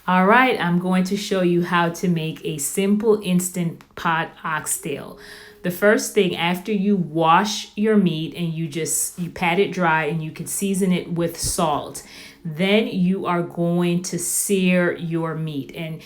All right, I'm going to show you how to make a simple instant pot oxtail. The first thing, after you wash your meat and you pat it dry and you can season it with salt, then you are going to sear your meat. And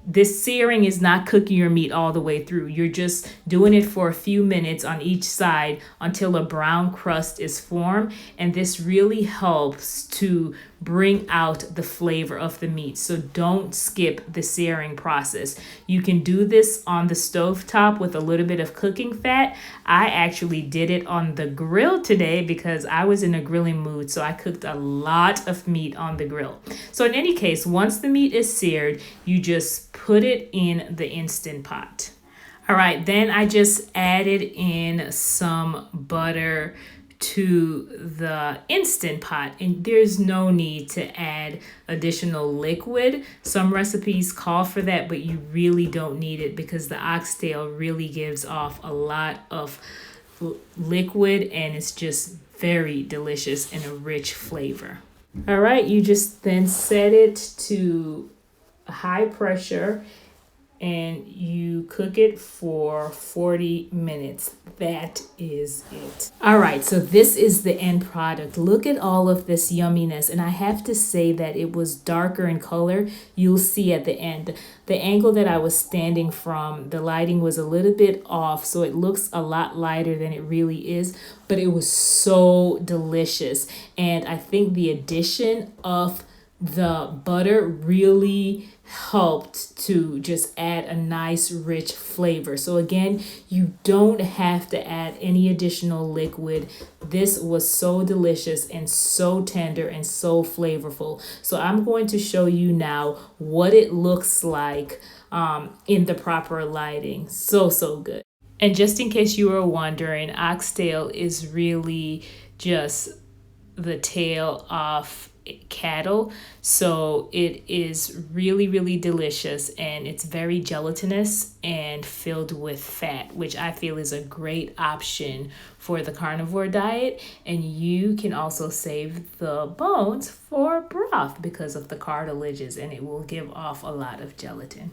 this searing is not cooking your meat all the way through. You're just doing it for a few minutes on each side until a brown crust is formed. And this really helps to bring out the flavor of the meat. So don't skip the searing process. You can do this on the stove top with a little bit of cooking fat. I actually did it on the grill today because I was in a grilling mood. So I cooked a lot of meat on the grill. So in any case, once the meat is seared, you just put it in the Instant Pot. All right, then I just added in some butter to the Instant Pot, and there's no need to add additional liquid. Some recipes call for that, but you really don't need it because the oxtail really gives off a lot of liquid and it's just very delicious and a rich flavor. All right, you just then set it to high pressure and you cook it for 40 minutes. That is it. All right, so this is the end product. Look at all of this yumminess. And I have to say that it was darker in color. You'll see at the end. The angle that I was standing from, the lighting was a little bit off, so it looks a lot lighter than it really is. But it was so delicious. And I think the addition of the butter really helped to just add a nice rich flavor. So again, you don't have to add any additional liquid. This was so delicious and so tender and so flavorful. So I'm going to show you now what it looks like in the proper lighting. So good. And just in case you were wondering, oxtail is really just the tail of cattle, so it is really delicious, and it's very gelatinous and filled with fat, which I feel is a great option for the carnivore diet. And you can also save the bones for broth because of the cartilages, and it will give off a lot of gelatin.